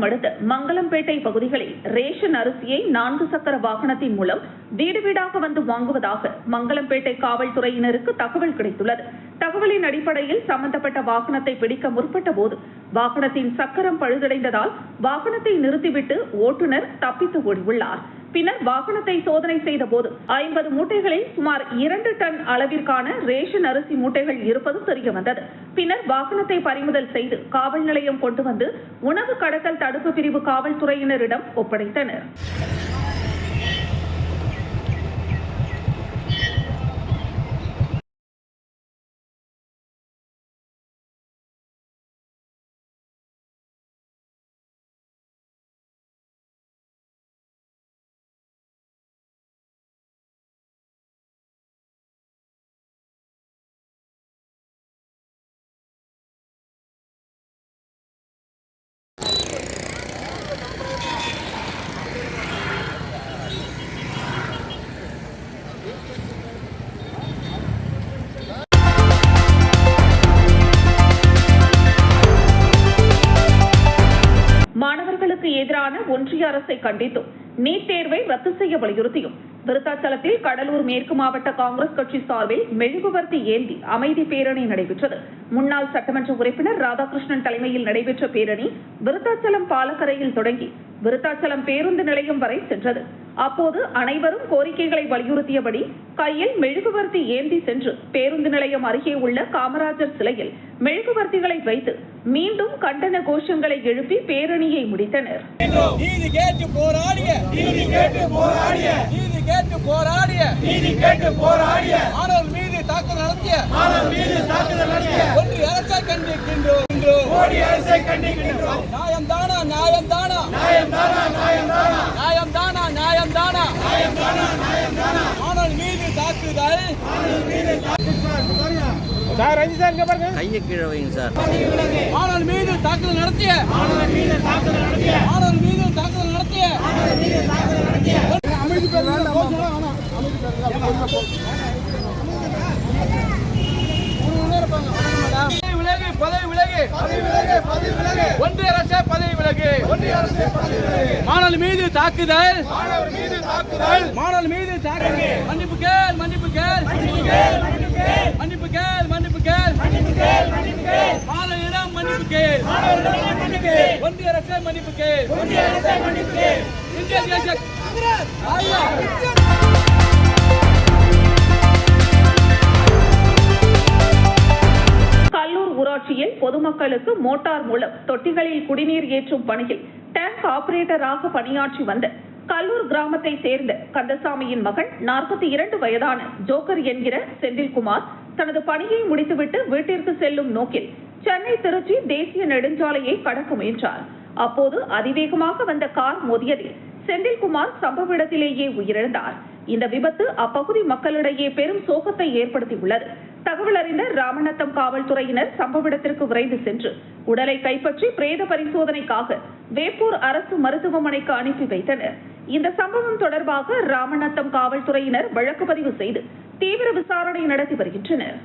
விருத்தாச்சலம் அடுத்த மங்கலம்பேட்டை பகுதிகளில் ரேஷன் அரிசியை 4 சக்கர வாகனத்தின் மூலம் வீடு வீடாக வந்து வாங்குவதாக மங்கலம்பேட்டை காவல்துறையினருக்கு தகவல் கிடைத்துள்ளது. தகவலின் அடிப்படையில் சம்பந்தப்பட்ட வாகனத்தை பிடிக்க முற்பட்ட போது வாகனத்தின் சக்கரம் பழுதடைந்ததால் வாகனத்தை நிறுத்திவிட்டு ஓட்டுநர் தப்பித்து ஓடியுள்ளார். பின்னர் வாகனத்தை சோதனை செய்த போது 50 மூட்டைகளில் சுமார் 2 டன் அளவிற்கான ரேஷன் அரிசி மூட்டைகள் இருப்பது தெரிய வந்தது. பின்னர் வாகனத்தை பறிமுதல் செய்து காவல் நிலையம் கொண்டு வந்து உணவு கடத்தல் தடுப்பு பிரிவு காவல்துறையினரிடம் ஒப்படைத்தனர். மாணவர்களுக்கு எதிரான ஒன்றிய அரசை கண்டித்தும் நீட் தேர்வை ரத்து செய்ய வலியுறுத்தியும் விருத்தாச்சலத்தில் கடலூர் மேற்கு மாவட்ட காங்கிரஸ் கட்சி சார்பில் மெழுகுவர்த்தி ஏந்தி அமைதி பேரணி நடைபெற்றது. முன்னாள் சட்டமன்ற உறுப்பினர் ராதாகிருஷ்ணன் தலைமையில் நடைபெற்ற பேரணி விருத்தாச்சலம் பாலக்கரையில் தொடங்கி விருத்தாச்சலம் பேருந்து நிலையம் வரை சென்றது. அப்போது அனைவரும் கோரிக்கைகளை வலியுறுத்தியபடி கையில் மெழுகுவர்த்தி ஏந்தி சென்று பேருந்து நிலையம் அருகே உள்ள காமராஜர் சிலையில் மெழுகுவர்த்திகளை வைத்து மீண்டும் கண்டன கோஷங்களை எழுப்பி பேரணியை முடித்தனர். கையை கீழே வைங்க சார். மாணவர்கள் மீது தாக்குதல் நடத்திய பதவி விலகு, ஒன்றிய அரசே பதவி விலகு. மாணவர்கள் மீது தாக்குதல், மன்னிப்பு கேள், மாணவர்களிடம் மன்னிப்பு கேள், ஒன்றிய அரசே மன்னிப்பு கேள், இந்திய தேச கல்லூர் ஊராட்சியில் பொதுமக்களுக்கு மோட்டார் மூலம் தொட்டிகளில் குடிநீர் ஏற்றும் பணியில் டேங்க் ஆபரேட்டராக பணியாற்றி வந்த கல்லூர் கிராமத்தை சேர்ந்த கந்தசாமியின் மகன் 42 வயதான ஜோக்கர் என்கிற செந்தில்குமார் தனது பணியை முடித்துவிட்டு வீட்டிற்கு செல்லும் நோக்கில் சென்னை திருச்சி தேசிய நெடுஞ்சாலையை கடக்க முயன்றார். அப்போது அதிவேகமாக வந்த கார் மோதியதில் செந்தில்குமார் சம்பவ இடத்திலேயே உயிரிழந்தார். இந்த விபத்து அப்பகுதி மக்களிடையே பெரும் சோகத்தை ஏற்படுத்தியுள்ளது. தகவல் அறிந்த ராமநத்தம் காவல்துறையினர் சம்பவ இடத்திற்கு விரைந்து சென்று உடலை கைப்பற்றி பிரேத பரிசோதனைக்காக வேப்பூர் அரசு மருத்துவமனைக்கு அனுப்பி வைத்தனர். இந்த சம்பவம் தொடர்பாக ராமநத்தம் காவல்துறையினர் வழக்கு பதிவு செய்து தீவிர விசாரணை நடத்தி வருகின்றனர்.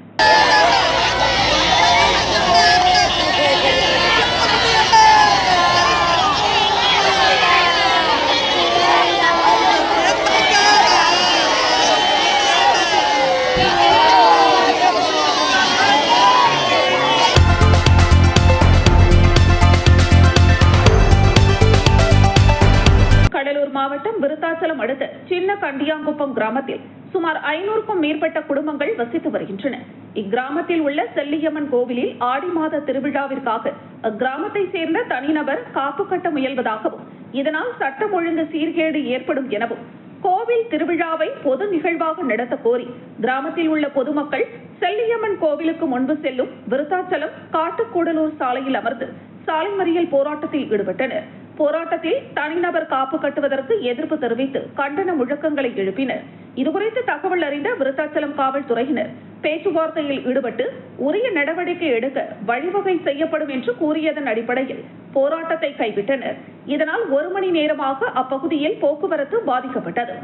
மாவட்டம் விருத்தாச்சலம் அடுத்த சின்ன கண்டியாங்குப்பம் கிராமத்தில் சுமார் 500க்கும் மேற்பட்ட குடும்பங்கள் வசித்து வருகின்றன. இக்கிராமத்தில் உள்ள செல்லியம்மன் கோவிலில் ஆடி மாத திருவிழாவிற்காக அக்கிராமத்தை சேர்ந்த தனிநபர் காப்பு கட்ட முயல்வதாகவும் இதனால் சட்டம் ஒழுங்கு சீர்கேடு ஏற்படும் எனவும் கோவில் திருவிழாவை பொது நிகழ்வாக நடத்த கோரி கிராமத்தில் உள்ள பொதுமக்கள் செல்லியம்மன் கோவிலுக்கு முன்பு செல்லும் விருத்தாச்சலம் காட்டுக்கூடலூர் சாலையில் அமர்ந்து சாலை மறியல் போராட்டத்தில் ஈடுபட்டனர். போராட்டத்தில் தனிநபர் காப்பு கட்டுவதற்கு எதிர்ப்பு தெரிவித்து கண்டன முழக்கங்களை எழுப்பினர். இதுகுறித்து தகவல் அறிந்த விருத்தாச்சலம் காவல்துறையினர் பேச்சுவார்த்தையில் ஈடுபட்டு உரிய நடவடிக்கை எடுக்க வழிவகை செய்யப்படும் என்று கூறியதன் அடிப்படையில் போராட்டத்தை கைவிட்டனர். இதனால் 1 மணி நேரமாக அப்பகுதியில் போக்குவரத்து பாதிக்கப்பட்டது.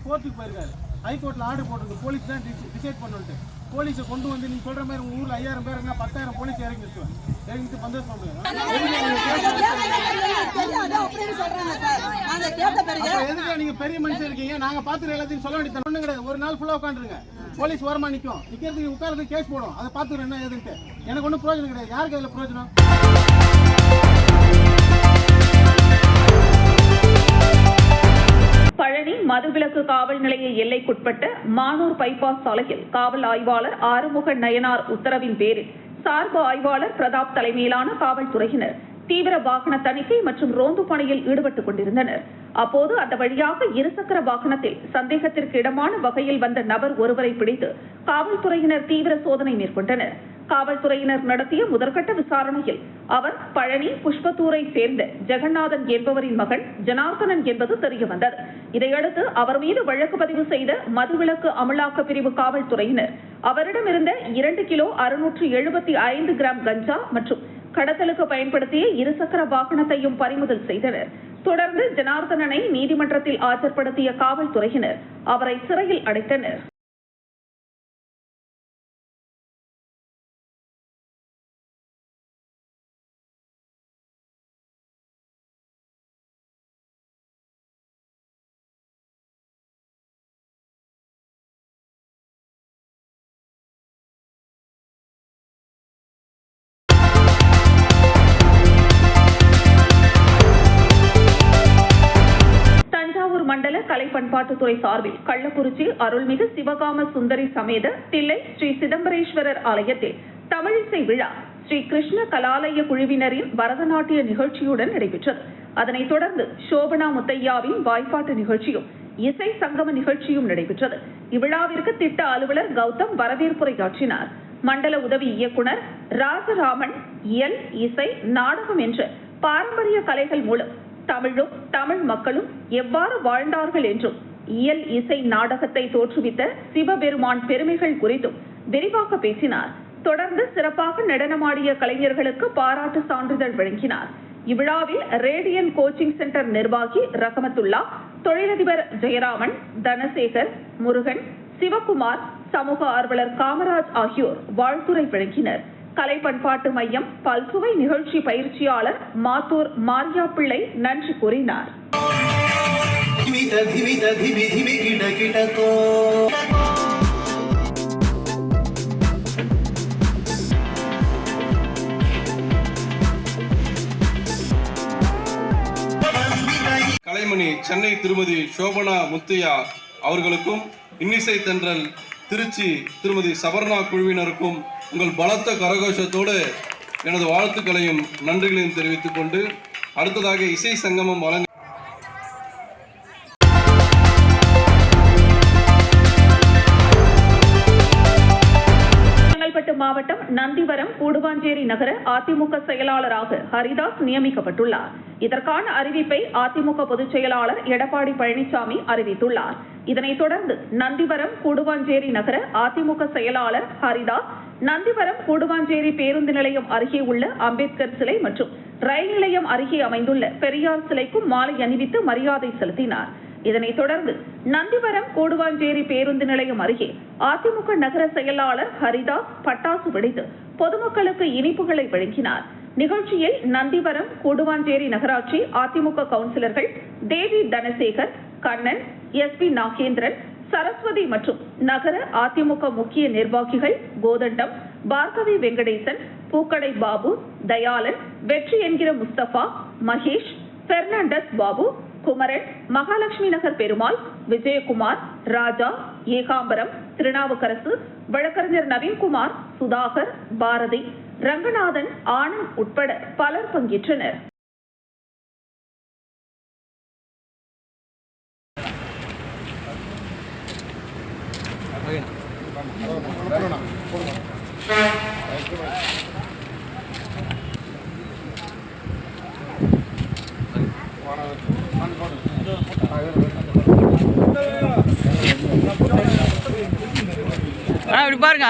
கோர்ட்டுக்கு போயிருக்காரு. ஹைகோர்ட்டில் ஆர்டர் போட்டிருக்கு. போலீஸ் தான் டிசைட் பண்ணிட்டு போலீஸை கொண்டு வந்து நீங்கள் சொல்கிற மாதிரி உங்கள் ஊரில் 5000 பேர் இருந்தால் 10,000 போலீஸ் இறங்கி நிறுத்துவேன். இறங்கிட்டு பந்தோஸ் பண்ணுவேன். எதுக்கு நீங்கள் பெரிய மனுஷன் இருக்கீங்க? நாங்கள் பார்த்துட்டு எல்லாத்தையும் சொல்ல வேண்டியது ஒன்றும் கிடையாது. ஒரு நாள் ஃபுல்லாக உட்காந்துருங்க. போலீஸ் ஓரமா நிற்கும். நிற்கிறதுக்கு உட்காரதுக்கு கேஸ் போடும். அதை பார்த்துக்கிறேன் என்ன ஏதுன்ட்டு. எனக்கு ஒன்றும் பிரயோஜனம் கிடையாது. யாருக்கு அதில் பிரயோஜனம்? பழனி மதுவிலக்கு காவல் நிலைய எல்லைக்குட்பட்ட மானூர் பைபாஸ் சாலையில் காவல் ஆய்வாளர் ஆறுமுக நயனார் உத்தரவின் பேரில் சார்பு ஆய்வாளர் பிரதாப் தலைமையிலான காவல்துறையினர் தீவிர வாகன தணிக்கை மற்றும் ரோந்து பணியில் ஈடுபட்டுக் கொண்டிருந்தனர். அப்போது அந்த வழியாக இருசக்கர வாகனத்தில் சந்தேகத்திற்கு இடமான வகையில் வந்த நபர் ஒருவரை பிடித்து காவல்துறையினர் தீவிர சோதனை மேற்கொண்டனர். காவல்துறையினர் நடத்திய முதற்கட்ட விசாரணையில் அவர் பழனி புஷ்பத்தூரை சேர்ந்த ஜெகநாதன் என்பவரின் மகன் ஜனார்தனன் என்பது தெரியவந்தது. இதையடுத்து அவர் மீது வழக்கு பதிவு செய்த மதுவிலக்கு அமலாக்க பிரிவு காவல்துறையினர் அவரிடமிருந்த 2 கிலோ 675 கிராம் கஞ்சா மற்றும் கடத்தலுக்கு பயன்படுத்திய இருசக்கர வாகனத்தையும் பறிமுதல் செய்தனர். தொடர்ந்து ஜனார்தனனை நீதிமன்றத்தில் ஆஜர்படுத்திய காவல்துறையினர் அவரை சிறையில் அடைத்தனர். மண்டல கலை பண்பாட்டுத்துறை சார்பில் கள்ளக்குறிச்சி அருள்மிகு சிவகாம சுந்தரி சமேத தில்லை ஸ்ரீ சிதம்பரேஸ்வரர் ஆலயத்தில் தமிழிசை விழா ஸ்ரீ கிருஷ்ண கலாலய குழுவினரின் பரதநாட்டிய நிகழ்ச்சியுடன் நடைபெற்றது. அதனைத் தொடர்ந்து சோபனா முத்தையாவின் வாய்ப்பாட்டு நிகழ்ச்சியும் இசை சங்கம நிகழ்ச்சியும் நடைபெற்றது. இவ்விழாவிற்கு திட்ட அலுவலர் கௌதம் வரவேற்புரையாற்றினார். மண்டல உதவி இயக்குனர் ராஜராமன் இயல், இசை, நாடகம் என்ற பாரம்பரிய கலைகள் மூலம் தமிழும் தமிழ் மக்களும் எவ்வாறு வாழ்ந்தார்கள் என்றும் இயல், இசை, நாடகத்தை தோற்றுவித்த சிவபெருமான் பெருமைகள் குறித்தும் விரிவாக பேசினார். தொடர்ந்து சிறப்பாக நடனமாடிய கலைஞர்களுக்கு பாராட்டு சான்றிதழ் வழங்கினார். இவ்விழாவில் ரேடியன் கோச்சிங் சென்டர் நிர்வாகி ரஹமத்துல்லா, தொழிலதிபர் ஜெயராமன், தனசேகர், முருகன், சிவகுமார், சமூக ஆர்வலர் காமராஜ் ஆகியோர் வாழ்த்துரை வழங்கினர். கலை பண்பாட்டு மையம் பல்சுவை நிகழ்ச்சி பயிற்சியாளர் மாத்தூர் மாரியா பிள்ளை நன்றி கூறினார். கலைமணி சென்னை திருமதி சோபனா முத்தையா அவர்களுக்கும், இன்னிசை தென்றல் திருச்சி திருமதி சபர்ணா குழுவினருக்கும் உங்கள் பலத்த கரகோஷத்தோடு எனது வாழ்த்துக்களையும் நன்றிகளையும் தெரிவித்துக் கொண்டு அடுத்ததாக இசை சங்கமம் வழங்க செங்கல்பட்டு மாவட்டம் நந்திவரம் கூடுவாஞ்சேரி நகர அதிமுக செயலாளராக ஹரிதாஸ் நியமிக்கப்பட்டுள்ளார். இதற்கான அறிவிப்பை அதிமுக பொதுச் செயலாளர் எடப்பாடி பழனிசாமி அறிவித்துள்ளார். இதனைத் தொடர்ந்து நந்திவரம் கூடுவாஞ்சேரி நகர அதிமுக செயலாளர் ஹரிதாஸ் நந்திவரம் கூடுவாஞ்சேரி பேருந்து நிலையம் அருகே உள்ள அம்பேத்கர் சிலை மற்றும் ரயில் நிலையம் அருகே அமைந்துள்ள பெரியார் சிலைக்கும் மாலை அணிவித்து மரியாதை செலுத்தினார். இதனைத் தொடர்ந்து நந்திவரம் கூடுவாஞ்சேரி பேருந்து நிலையம் அருகே அதிமுக நகர செயலாளர் ஹரிதாஸ் பட்டாசு வெடித்து பொதுமக்களுக்கு இனிப்புகளை வழங்கினார். நிகழ்ச்சியில் நந்திவரம் கூடுவாஞ்சேரி நகராட்சி அதிமுக கவுன்சிலர்கள் தேவி தனசேகர், கண்ணன், எஸ்பி நாகேந்திரன், சரஸ்வதி மற்றும் நகர அதிமுக முக்கிய நிர்வாகிகள் கோதண்டம், பார்கவி வெங்கடேசன், பூக்கடை பாபு, தயாளன், வெற்றி என்கிற முஸ்தபா, மகேஷ், பெர்னாண்டஸ் பாபு, குமரன், மகாலட்சுமி நகர் பெருமாள், விஜயகுமார், ராஜா, ஏகாம்பரம், திருநாவுக்கரசு, வழக்கறிஞர் நவீன்குமார், சுதாகர், பாரதி, ரங்கநாதன், ஆனந்த் உட்பட பலர் பங்கேற்றனர். இப்படி பாருங்க.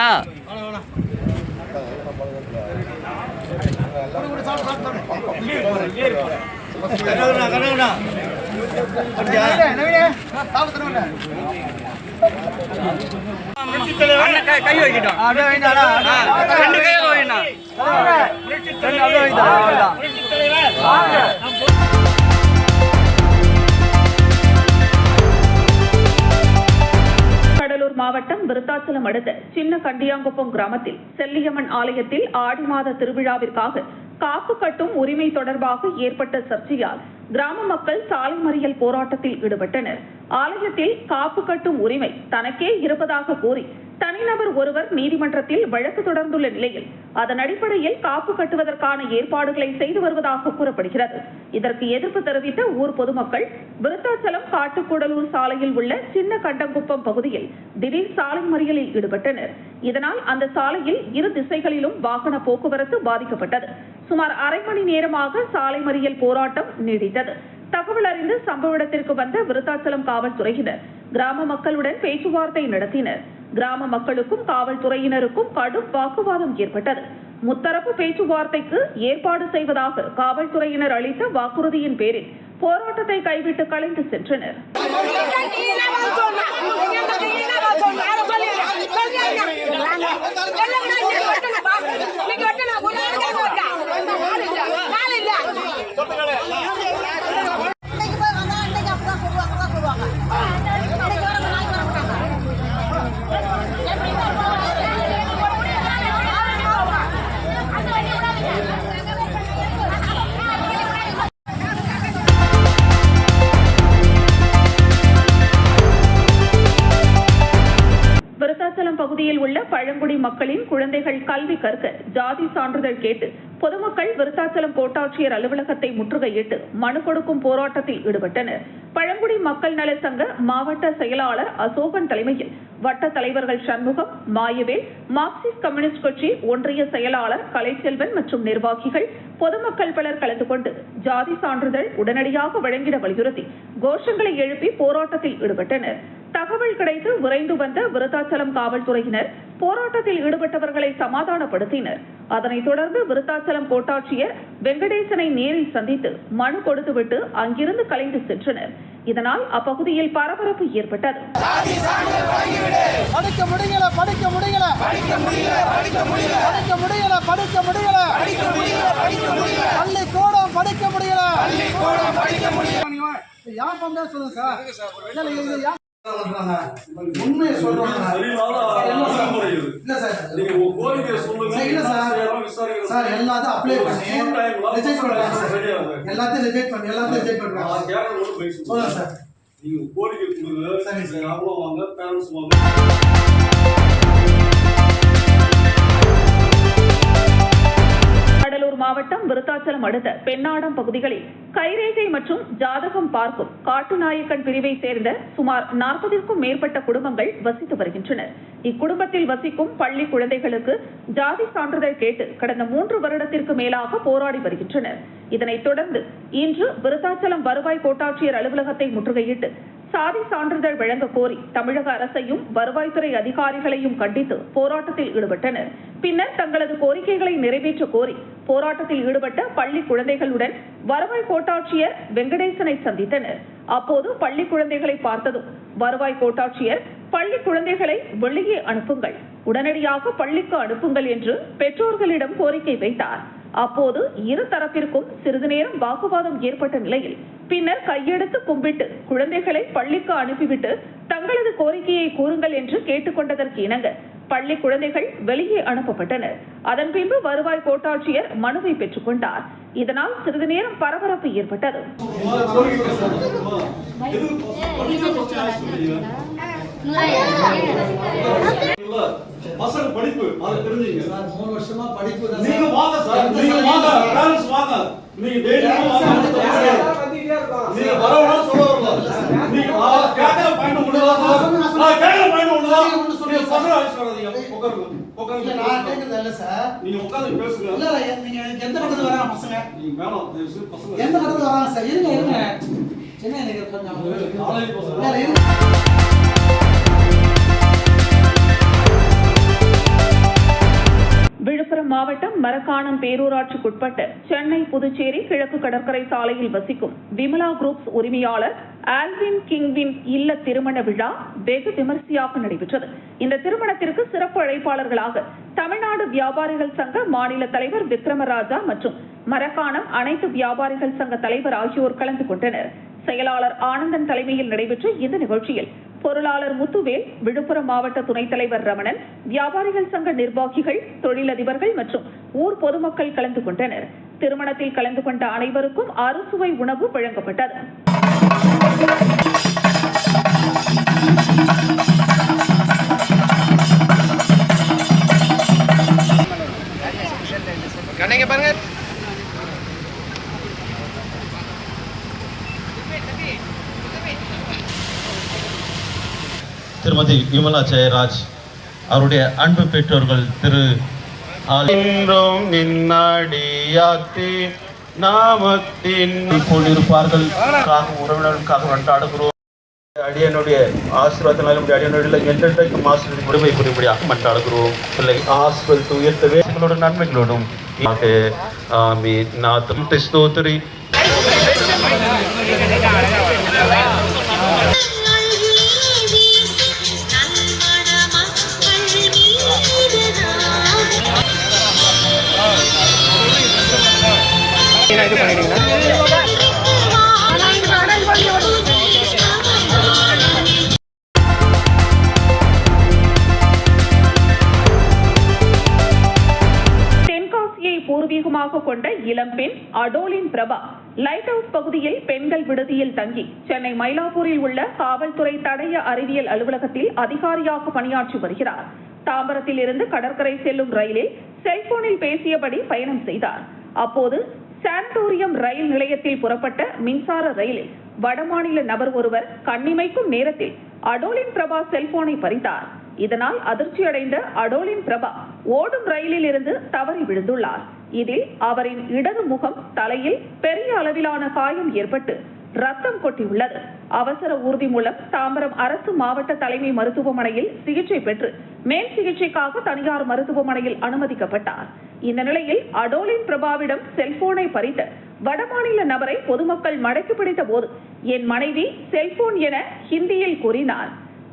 கனவுண்ணா அண்ணன் கை வைக்கிட்டோம். ரெண்டு கையால வைக்கணும். கடலூர் மாவட்டம் விருத்தாச்சலம் அடுத்த சின்ன கண்டியாங்குப்பம் கிராமத்தில் செல்லியம்மன் ஆலயத்தில் ஆடி மாத திருவிழாவிற்காக காப்பு கட்டும் உரிமை தொடர்பாக ஏற்பட்ட சர்ச்சையால் கிராம மக்கள் சாலை மறியல் போராட்டத்தில் ஈடுபட்டனர். ஆலயத்தில் காப்பு கட்டும் உரிமை தனக்கே இருப்பதாக கூறி தனிநபர் ஒருவர் நீதிமன்றத்தில் வழக்கு தொடர்ந்துள்ள நிலையில் அதன் அடிப்படையில் காப்பு கட்டுவதற்கான ஏற்பாடுகளை செய்து வருவதாக கூறப்படுகிறது. இதற்கு எதிர்ப்பு தெரிவித்த ஊர் பொதுமக்கள் விருத்தாச்சலம் காட்டுக்கூடலூர் சாலையில் உள்ள சின்ன கண்டங்குப்பம் பகுதியில் திடீர் சாலை மறியலில் ஈடுபட்டனர். இதனால் அந்த சாலையில் இரு திசைகளிலும் வாகன போக்குவரத்து பாதிக்கப்பட்டது. சுமார் அரை மணி நேரமாக சாலை மறியல் போராட்டம் நீடித்தது. தகவல் அறிந்து சம்பவ இடத்திற்கு வந்த விருத்தாச்சலம் காவல்துறையினர் கிராம மக்களுடன் பேச்சுவார்த்தை நடத்தினர். கிராம மக்களுக்கும் காவல்துறையினருக்கும் கடும் வாக்குவாதம் ஏற்பட்டது. முத்தரப்பு பேச்சுவார்த்தைக்கு ஏற்பாடு செய்வதாக காவல்துறையினர் அளித்த வாக்குறுதியின் பேரில் போராட்டத்தை கைவிட்டு கலைந்து சென்றனர். விருத்தாச்சலம் பகுதியில் உள்ள பழங்குடி மக்களின் குழந்தைகள் கல்வி கற்க ஜாதி சான்றிதழ் கேட்டு பொதுமக்கள் விருத்தாச்சலம் கோட்டாட்சியர் அலுவலகத்தை முற்றுகையிட்டு மனு கொடுக்கும் போராட்டத்தில் ஈடுபட்டனர். பழங்குடி மக்கள் நல சங்க மாவட்ட செயலாளர் அசோகன் தலைமையில் வட்ட தலைவர்கள் சண்முகம், மாயவேல், மார்க்சிஸ்ட் கம்யூனிஸ்ட் கட்சி ஒன்றிய செயலாளர் கலைச்செல்வன் மற்றும் நிர்வாகிகள் பொதுமக்கள் பலர் கலந்து கொண்டு ஜாதி சான்றிதழ் உடனடியாக வழங்கிட வலியுறுத்தி கோஷங்களை எழுப்பி போராட்டத்தில் ஈடுபட்டனர். தகவல் கிடைத்து விரைந்து வந்த விருத்தாச்சலம் காவல்துறையினர் போராட்டத்தில் ஈடுபட்டவர்களை சமாதானப்படுத்தினர். அதனைத் தொடர்ந்து விருத்தாச்சலம் கோட்டாட்சியர் வெங்கடேசனை நேரில் சந்தித்து மனு கொடுத்துவிட்டு அங்கிருந்து கலைந்து சென்றனர். இதனால் அப்பகுதியில் பரபரப்பு ஏற்பட்டது. உண்மையை சொல்றாங்க சார். எல்லாத்தையும் அப்ளை பண்ணி ரிஜெக்ட் பண்றாங்க சார். எல்லாத்தையும் ரிஜெக்ட் பண்றாங்க. சொல்லுங்க சார். நீங்க கோரிக்கை கொடுங்க. சரி சார். அவ்வளோ வாங்க, பேரண்ட்ஸ் வாங்க. கடலூர் மாவட்டம் விருத்தாச்சலம் அடுத்த பெண்ணாடம் பகுதிகளில் கைரேகை மற்றும் ஜாதகம் பார்க்கும் காட்டுநாயக்கன் பிரிவை சேர்ந்த சுமார் 40க்கும் மேற்பட்ட குடும்பங்கள் வசித்து வருகின்றனர். இக்குடும்பத்தில் வசிக்கும் பள்ளி குழந்தைகளுக்கு ஜாதி சான்றிதழ் கேட்டு கடந்த 3 வருடத்திற்கு மேலாக போராடி வருகின்றனர். இதனைத் தொடர்ந்து இன்று விருத்தாச்சலம் வருவாய் கோட்டாட்சியர் அலுவலகத்தை முற்றுகையிட்டு சாதி சான்றிதழ் வழங்க கோரி தமிழக அரசையும் வருவாய்த்துறை அதிகாரிகளையும் கண்டித்து போராட்டத்தில் ஈடுபட்டனர். பின்னர் தங்களது கோரிக்கைகளை நிறைவேற்ற கோரி போராட்டத்தில் ஈடுபட்ட பள்ளி குழந்தைகளுடன் வருவாய் கோட்டாட்சியர் வெங்கடேசனை சந்தித்தனர். அப்போது பள்ளி குழந்தைகளை பார்த்ததும் வருவாய் கோட்டாட்சியர் பள்ளி குழந்தைகளை வெளியே அனுப்புங்கள், உடனடியாக பள்ளிக்கு அனுப்புங்கள் என்று பெற்றோர்களிடம் கோரிக்கை வைத்தார். அப்போது இரு தரப்பிற்கும் சிறிது நேரம் வாக்குவாதம் ஏற்பட்ட நிலையில் பின்னர் கையெடுத்து கும்பிட்டு குழந்தைகளை பள்ளிக்கு அனுப்பிவிட்டு தங்களது கோரிக்கையை கூறுங்கள் என்று கேட்டுக்கொண்டதற்கு இணங்க பள்ளி குழந்தைகள் வெளியே அனுப்பப்பட்டனர். அதன் பின்பு வருவாய் கோட்டாட்சியர் மனுவை பெற்றுக் கொண்டார். இதனால் சிறிது நேரம் பரபரப்பு ஏற்பட்டது. பசங்க படிப்பு அது தெரிஞ்சுங்க சார். 3 வருஷமா படிப்பு தான். நீங்க வாங்க சார், நீங்க வாங்க, பேரண்ட்ஸ் வாங்க. நீங்க டெய்லியும் வாங்க. நீங்க வரவனா சொல்ல வரல. நீங்க கேட்கற பாயிண்ட் முடியல சார். நான் கேட்கற பாயிண்ட் முடியல. நீங்க பசங்க அழைச்சு வராதீங்க. உட்காருங்க. நான் கேக்குறது இல்ல சார். நீங்க உட்கார்ந்து பேசுங்க. இல்ல நீங்க எந்த பக்கத்துல வராங்க பசங்க? நீங்க வேணாம் பசங்க. எந்த பக்கத்துல வராங்க சார்? இருங்க. என்ன எனக்கு கொஞ்சம் காலேஜ் பசங்க. விழுப்புரம் விழுப்புரம் மாவட்டம் மரக்காணம் பேரூராட்சிக்குட்பட்ட சென்னை புதுச்சேரி கிழக்கு கடற்கரை சாலையில் வசிக்கும் விமலா குரூப்ஸ் உரிமையாளர் ஆல்வின் கிங்வின் இல்ல திருமண விழா வெகு விமரிசையாக நடைபெற்றது. இந்த திருமணத்திற்கு சிறப்பு அழைப்பாளர்களாக தமிழ்நாடு வியாபாரிகள் சங்க மாநில தலைவர் விக்ரமராஜா மற்றும் மரக்காணம் அனைத்து வியாபாரிகள் சங்க தலைவர் ஆகியோர் கலந்து கொண்டனர். செயலாளர் ஆனந்தன் தலைமையில் நடைபெற்ற இந்த நிகழ்ச்சியில் பொருளாளர் முத்துவேல், விழுப்புரம் மாவட்ட துணைத் தலைவர் ரமணன், வியாபாரிகள் சங்க நிர்வாகிகள், தொழிலதிபர்கள் மற்றும் ஊர் பொதுமக்கள் கலந்து கொண்டனர். திருமணத்தில் கலந்து கொண்ட அனைவருக்கும் அறுசுவை உணவு வழங்கப்பட்டது. திருமதி விமலா ஜெயராஜ் அவருடைய அன்பு பெற்றோர்கள் திரு நாமத்தின் இருப்பார்கள். உறவினர்களுக்காக மன்றாடுகிறோம். அடியனுடைய ஆசீர்வாதத்தினாலும் அடியனுடைய என்றென்றைக்கும் ஆசீர்வாதம் முழுமை புரியும்படியாக மன்றாடுகிறோம். பிள்ளை ஆசீர்வாதத்தை உயர்த்தவே நன்மைகளோடும் நாத்தம் ஸ்தோத்திரி. தென்காசியை பூர்வீகமாக கொண்ட இளம்பெண் அடோலின் பிரபா லைட் ஹவுஸ் பகுதியில் பெண்கள் விடுதியில் தங்கி சென்னை மயிலாப்பூரில் உள்ள காவல்துறை தடய அறிவியல் அலுவலகத்தில் அதிகாரியாக பணியாற்றி வருகிறார். தாம்பரத்தில் இருந்து கடற்கரை செல்லும் ரயிலில் செல்போனில் பேசியபடி பயணம் செய்தார். அப்போது சான்டோரியம் ரயில் நிலையத்தில் புறப்பட்ட மின்சார ரயிலில் வடமாநில நபர் ஒருவர் கண்ணிமைக்கும் நேரத்தில் அடோலின் பிரபா செல்போனை பறித்தார். இதனால் அதிர்ச்சியடைந்த அடோலின் பிரபா ஓடும் ரயிலில் இருந்து தவறி விழுந்துள்ளார். இதில் அவரின் இடது முகம், தலையில் பெரிய அளவிலான காயம் ஏற்பட்டு ரத்தம் கொட்டியுள்ளது. அவசர ஊர்தி மூலம் தாம்பரம் அரசு மாவட்ட தலைமை மருத்துவமனையில் சிகிச்சை பெற்று மேல் சிகிச்சைக்காக தனியார் மருத்துவமனையில் அனுமதிக்கப்பட்டார். இந்த நிலையில் அடோலின் பிரபாவிடம் செல்போனை பறித்த வடமாநில நபரை பொதுமக்கள் மடக்கி பிடித்த போது என் மனைவி செல்போன் என ஹிந்தியில் கூறினார்.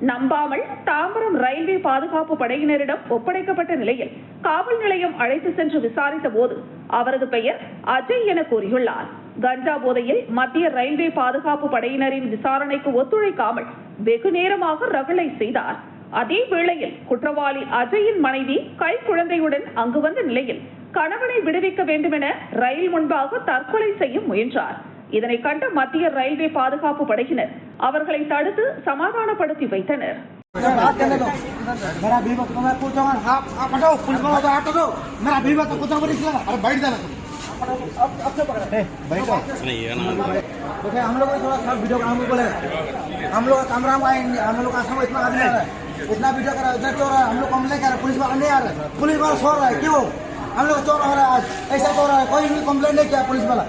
நம்பாமல் தாம்பரம் ரயில்வே பாதுகாப்பு படையினரிடம் ஒப்படைக்கப்பட்ட நிலையில் காவல் நிலையம் அழைத்து சென்று விசாரித்த போது அவரது பெயர் அஜய் என கூறியுள்ளார். கஞ்சா போதையில் மத்திய ரயில்வே பாதுகாப்பு படையினரின் விசாரணைக்கு ஒத்துழைக்காமல் வெகு நேரமாக ரகளை செய்தார். அதே வேளையில் குற்றவாளி அஜயின் மனைவி கை குழந்தையுடன் அங்கு வந்த நிலையில் கணவனை விடுவிக்க வேண்டும் என ரயில் முன்பாக தற்கொலை செய்ய முயன்றார். இதனை கண்ட மத்திய ரயில்வே பாதுகாப்பு படையினர் அவர்களை தடுத்து சமாதானப்படுத்தி வைத்தனர். इतना वीडियो करा इधर चोर है, हम लोग कंप्लेन कर रहे, पुलिस वाला नहीं आ रहा, पुलिस वाला सो रहा है, क्यों हम लोग चोर हो रहा है? आज ऐसा चोर है, कोई भी कंप्लेन नहीं किया पुलिस वाला.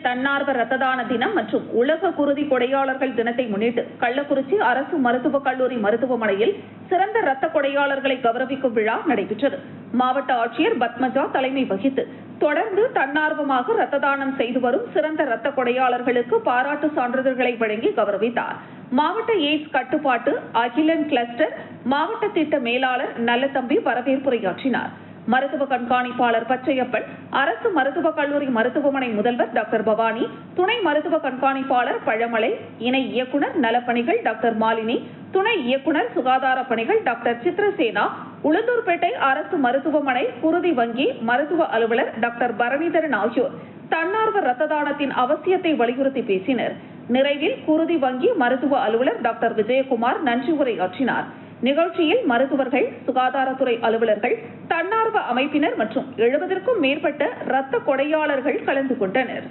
தன்னார்வ ரத்த தான தினம் மற்றும் உலக குருதி கொடையாளர்கள் தினத்தை முன்னிட்டு கள்ளக்குறிச்சி அரசு மருத்துவக் கல்லூரி மருத்துவமனையில் சிறந்த ரத்த கொடையாளர்களை கௌரவிக்கும் விழா நடைபெற்றது. மாவட்ட ஆட்சியர் பத்மஜா தலைமை வகித்து தொடர்ந்து தன்னார்வமாக ரத்த தானம் செய்து வரும் சிறந்த ரத்த கொடையாளர்களுக்கு பாராட்டு சான்றிதழ்களை வழங்கி கௌரவித்தார். மாவட்ட எய்ட்ஸ் கட்டுப்பாட்டு அகிலன் கிளஸ்டர் மாவட்ட திட்ட மேலாளர் நல்லதம்பி வரவேற்புரையாற்றினார். மருத்துவ கண்காணிப்பாளர் பச்சையப்பன், அரசு மருத்துவக் கல்லூரி மருத்துவமனை முதல்வர் டாக்டர் பவானி, துணை மருத்துவ கண்காணிப்பாளர் பழமலை, இணை இயக்குநர் நலப்பணிகள் டாக்டர் மாலினி, துணை இயக்குநர் சுகாதார பணிகள் டாக்டர் சித்ரசேனா, உளுந்தூர்பேட்டை அரசு மருத்துவமனை குருதி வங்கி மருத்துவ அலுவலர் டாக்டர் பரணிதரன் ஆகியோர் தன்னார்வ ரத்த தானத்தின் அவசியத்தை வலியுறுத்தி பேசினர். நிறைவில் குருதி வங்கி மருத்துவ அலுவலர் டாக்டர் விஜயகுமார் நன்றி உரையாற்றினார். நிகழ்ச்சியில் மருத்துவர்கள், சுகாதாரத்துறை அலுவலர்கள், தன்னார்வ அமைப்பினர் மற்றும் 70க்கும் மேற்பட்ட இரத்த கொடையாளர்கள் கலந்து கொண்டனர்.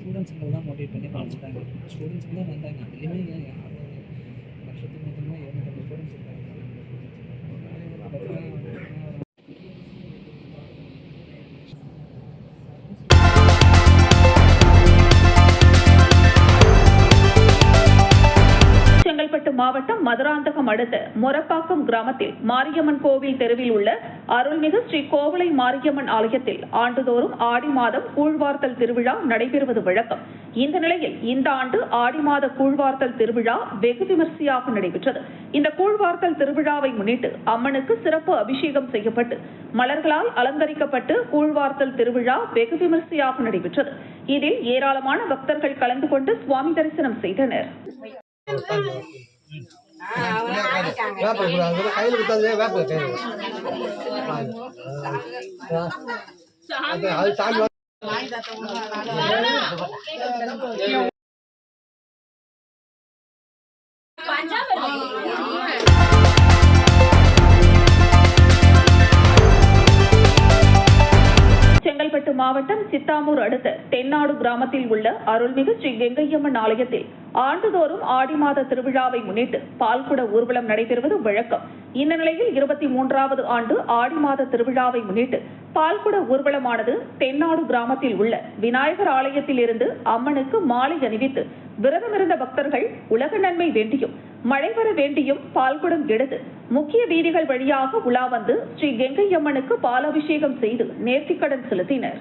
ஸ்டூடெண்ட்ஸுங்களை தான் மோட்டிவேட் பண்ணி காமிச்சிட்டாங்க. ஸ்டூடெண்ட்ஸுக்கு தான் வந்தாங்க. அதுலேயுமே வருஷத்துக்கு மொத்தமாக 250 ஸ்டூடெண்ட்ஸ் இருக்காங்க. செங்கல்பட்டு மாவட்டம் மதுராந்தகம் அடுத்த மொரப்பாக்கம் கிராமத்தில் மாரியம்மன் கோவில் தெருவில் உள்ள அருள்மிகு ஸ்ரீ கோவளை மாரியம்மன் ஆலயத்தில் ஆண்டுதோறும் ஆடி மாதம் கூழ்வார்த்தல் திருவிழா நடைபெறுவது வழக்கம். இந்த நிலையில் இந்த ஆண்டு ஆடி மாத கூழ்வார்த்தல் திருவிழா வெகு விமர்சையாக நடைபெற்றது. இந்த கூழ்வார்த்தல் திருவிழாவை முன்னிட்டு அம்மனுக்கு சிறப்பு அபிஷேகம் செய்யப்பட்டு மலர்களால் அலங்கரிக்கப்பட்டு கூழ்வார்த்தல் திருவிழா வெகு விமர்சையாக நடைபெற்றது. இதில் ஏராளமான பக்தர்கள் கலந்து கொண்டு சுவாமி தரிசனம் செய்தனர். செங்கல்பட்டு மாவட்டம் சித்தாமூர் அடுத்த தென்னாடு கிராமத்தில் உள்ள அருள்மிகு ஸ்ரீ கங்கையம்மன் ஆலயத்தில் ஆண்டுதோறும் ஆடி மாத திருவிழாவை முன்னிட்டு பால்குட ஊர்வலம் நடைபெறுவது வழக்கம். இந்த நிலையில் 23வது ஆண்டு ஆடி மாத திருவிழாவை முன்னிட்டு பால்குட ஊர்வலமானது தென்னாடு கிராமத்தில் உள்ள விநாயகர் ஆலயத்தில் இருந்து அம்மனுக்கு மாலை அணிவித்து விரதமிருந்த பக்தர்கள் உலக நன்மை வேண்டியும் மழை வர வேண்டியும் பால்குடம் எடுத்து முக்கிய வீதிகள் வழியாக உலா வந்து ஸ்ரீ கங்கையம்மனுக்கு பாலாபிஷேகம் செய்து நேர்த்திக்கடன் செலுத்தினர்.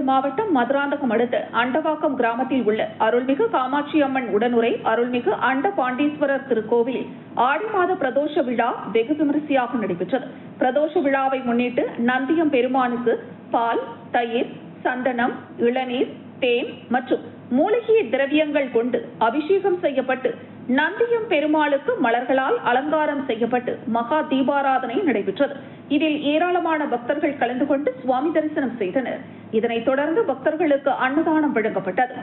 மாவட்டம் மதுராந்தகம் அடுத்த அண்டவாக்கம் கிராமத்தில் உள்ள அருள்மிகு காமாட்சி அம்மன் உடனுரை அருள்மிகு அண்ட பாண்டீஸ்வரர் திருக்கோவிலில் ஆடி மாத பிரதோஷ விழா வெகு விமரிசையாக நடைபெற்றது. பிரதோஷ விழாவை முன்னிட்டு நந்தியம் பெருமானுக்கு பால், தயிர், சந்தனம், இளநீர், தேன் மற்றும் மூலிகை திரவியங்கள் கொண்டு அபிஷேகம் செய்யப்பட்டு நந்தியம் பெருமாளுக்கு மலர்களால் அலங்காரம் செய்யப்பட்டு மகா தீபாராதனை நடைபெற்றது. இதில் ஏராளமான பக்தர்கள் கலந்து கொண்டு சுவாமி தரிசனம் செய்தனர். இதனைத் தொடர்ந்து பக்தர்களுக்கு அன்னதானம் வழங்கப்பட்டது.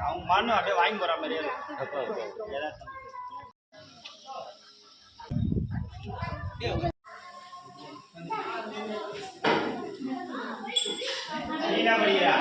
அவங்க மண்ணு அப்படியே வாங்கி போற மாதிரி படிக்கிறா